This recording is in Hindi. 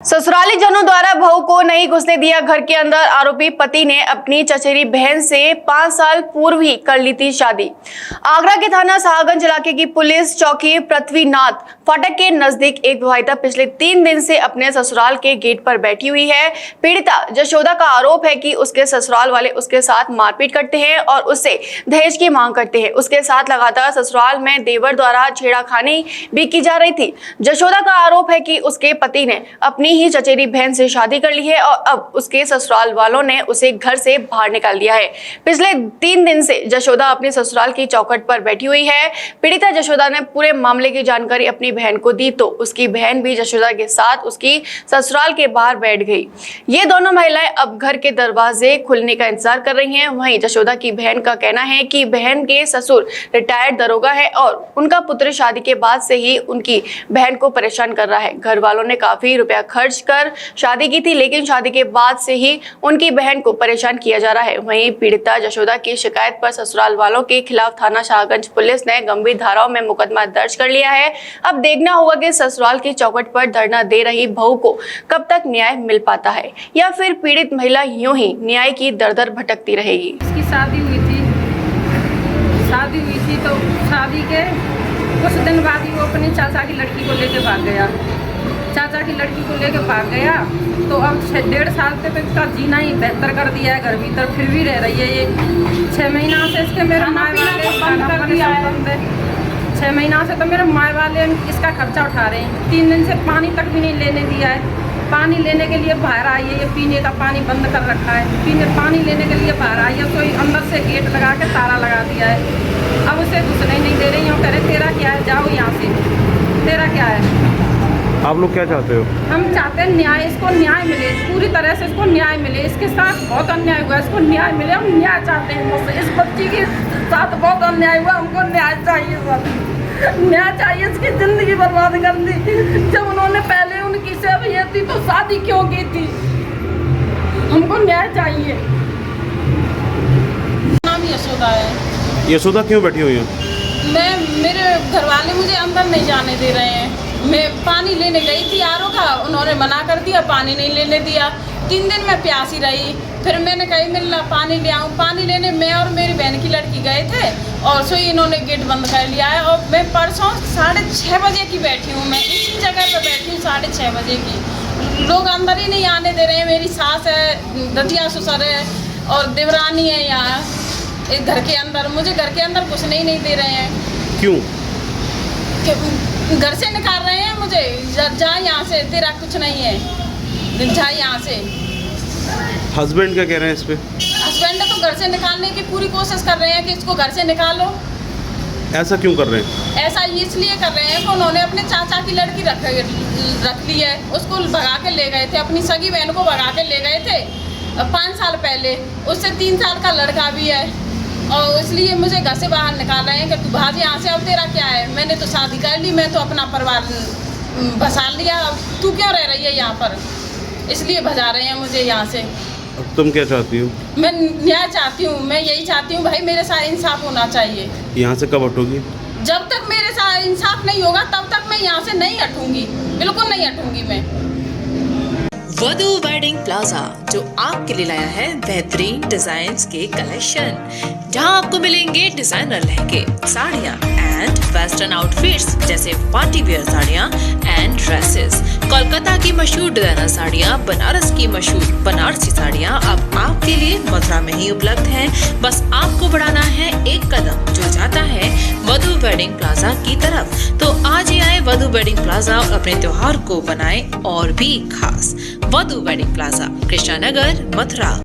ससुराली जनों द्वारा बहू को नहीं घुसने दिया घर के अंदर। आरोपी पति ने अपनी चचेरी बहन से 5 साल पूर्व ही कर ली थी शादी। आगरा के थाना शाहगंज इलाके की पुलिस चौकी पृथ्वीनाथ फाटक के नजदीक एक विवाहिता पिछले 3 दिन से अपने ससुराल के गेट पर बैठी हुई है। पीड़िता यशोदा का आरोप है कि उसके ससुराल वाले उसके साथ मारपीट करते हैं और उससे दहेज की मांग करते हैं। उसके साथ लगातार ससुराल में देवर द्वारा छेड़खानी भी की जा रही थी। यशोदा का आरोप है कि उसके पति ने अपनी ही चचेरी बहन से शादी कर ली है और अब उसके ससुराल वालों ने उसे घर से बाहर निकाल दिया है। पिछले 3 दिन से यशोदा अपने ससुराल की चौखट पर बैठी हुई है। पीड़िता यशोदा ने पूरे मामले की जानकारी अपनी बहन को दी तो उसकी बहन भी यशोदा के साथ उसकी ससुराल के बाहर बैठ गई। ये दोनों महिलाएं अब घर के दरवाजे खुलने का इंतजार कर रही हैं। वहीं यशोदा की बहन का कहना है कि बहन के ससुर रिटायर्ड दरोगा है और उनका पुत्र शादी के बाद से ही उनकी बहन को परेशान कर रहा है। घर वालों ने काफी रुपया खर्च कर शादी की थी, लेकिन शादी के बाद से ही उनकी बहन को परेशान किया जा रहा है। वहीं पीड़िता यशोदा की शिकायत पर ससुराल वालों के खिलाफ थाना शाहगंज पुलिस ने गंभीर धाराओं में मुकदमा दर्ज कर लिया है। अब देखना होगा कि ससुराल की चौखट पर धरना दे रही बहू को कब तक न्याय मिल पाता है या फिर पीड़ित महिला यूं ही न्याय की दर-दर भटकती रहेगी। इसकी शादी हुई थी तो शादी के कुछ दिन बाद ही वो अपनी चाचा की लड़की को लेके भाग गया। चाचा की लड़की को लेके भाग गया तो अब 1.5 साल तक इसका जीना ही बेहतर कर दिया है घर भीतर, फिर भी रह रही है। ये 6 महीना से इसके मेरे माए वाले बंद कर दिया है। 6 महीना से तो मेरे माए वाले इसका खर्चा उठा रहे हैं। 3 दिन से पानी तक भी नहीं लेने दिया है। पानी लेने के लिए बाहर आई है, ये पीने का पानी बंद कर रखा है। पानी लेने के लिए बाहर आई है तो अंदर से गेट लगा के ताला लगा दिया है। अब उसे घुसने नहीं दे रही हूँ। कह रहे तेरा क्या है, जाओ यहाँ से, तेरा क्या है। आप लोग क्या चाहते हो? हम चाहते हैं न्याय, इसको न्याय मिले, पूरी तरह से इसको न्याय मिले। इसके साथ बहुत अन्याय हुआ, इसको न्याय मिले। हम न्याय चाहते हैं। इस बच्ची के साथ बहुत अन्याय हुआ, हमको न्याय चाहिए सर। न्याय चाहिए। इसकी ज़िंदगी बर्बाद कर दी। जब उन्होंने पहले उनकी सेवा थी तो शादी क्यों की थी? हमको न्याय चाहिए। नाम यशोदा है। यशोदा क्यों बैठी हुई है? मेरे घर वाले मुझे अंदर नहीं जाने दे रहे हैं। मैं पानी लेने गई थी आरओ का, उन्होंने मना कर दिया, पानी नहीं लेने दिया। 3 दिन मैं प्यासी रही। फिर मैंने कही मिलना पानी ले आऊँ। पानी लेने मैं और मेरी बहन की लड़की गए थे और सो इन्होंने गेट बंद कर लिया है। और मैं परसों 6:30 बजे की बैठी हूँ। मैं इसी जगह पर बैठी हूँ 6:30 बजे की। लोग अंदर ही नहीं आने दे रहे हैं। मेरी सास है, दतिया ससुर है और देवरानी है यहाँ इस घर के अंदर। मुझे घर के अंदर घुसने ही नहीं दे रहे हैं। क्यों? घर से निकाल रहे हैं मुझे। जा यहाँ से, तेरा कुछ नहीं है, जा यहाँ से। हस्बैंड क्या कह रहे हैं इस पे? हस्बैंड तो घर से निकालने की पूरी कोशिश कर रहे हैं कि इसको घर से निकालो। ऐसा क्यों कर रहे हैं? ऐसा इसलिए कर रहे हैं कि उन्होंने अपने चाचा की लड़की रख ली है। उसको भगा के ले गए थे, अपनी सगी बहन को भगा के ले गए थे 5 साल पहले। उससे 3 साल का लड़का भी है और इसलिए मुझे घर से बाहर निकाल रहे हैं कि तू भाग यहाँ से। अब तेरा क्या है? मैंने तो शादी कर ली, मैं तो अपना परिवार बसा लिया। अब तू क्यों रह रही है यहाँ पर? इसलिए भजा रहे हैं मुझे यहाँ से। अब तुम क्या चाहती हो? मैं न्याय चाहती हूँ। मैं यही चाहती हूँ भाई, मेरे साथ इंसाफ होना चाहिए। यहाँ से कब हटोगी? जब तक मेरे साथ इंसाफ नहीं होगा तब तक मैं यहाँ से नहीं हटूंगी, बिल्कुल नहीं हटूंगी मैं। वधू वेडिंग प्लाजा जो आपके लिए लाया है बेहतरीन डिजाइन्स के कलेक्शन, जहां आपको मिलेंगे डिजाइनर लहंगे, साड़ियां एंड वेस्टर्न आउटफिट्स जैसे पार्टी वियर साड़ियां एंड ड्रेसेस, कोलकाता की मशहूर डिजाइनर साड़ियां, बनारस की मशहूर बनारसी साड़ियां अब आपके लिए मथुरा में ही उपलब्ध हैं। बस आपको बढ़ाना है एक कदम जो जाता है वधू वेडिंग प्लाजा की तरफ। तो आज ही आए वधू वेडिंग प्लाजा और अपने त्योहार को बनाएं और भी खास। वधू वेडिंग प्लाजा, कृष्णा नगर, मथुरा।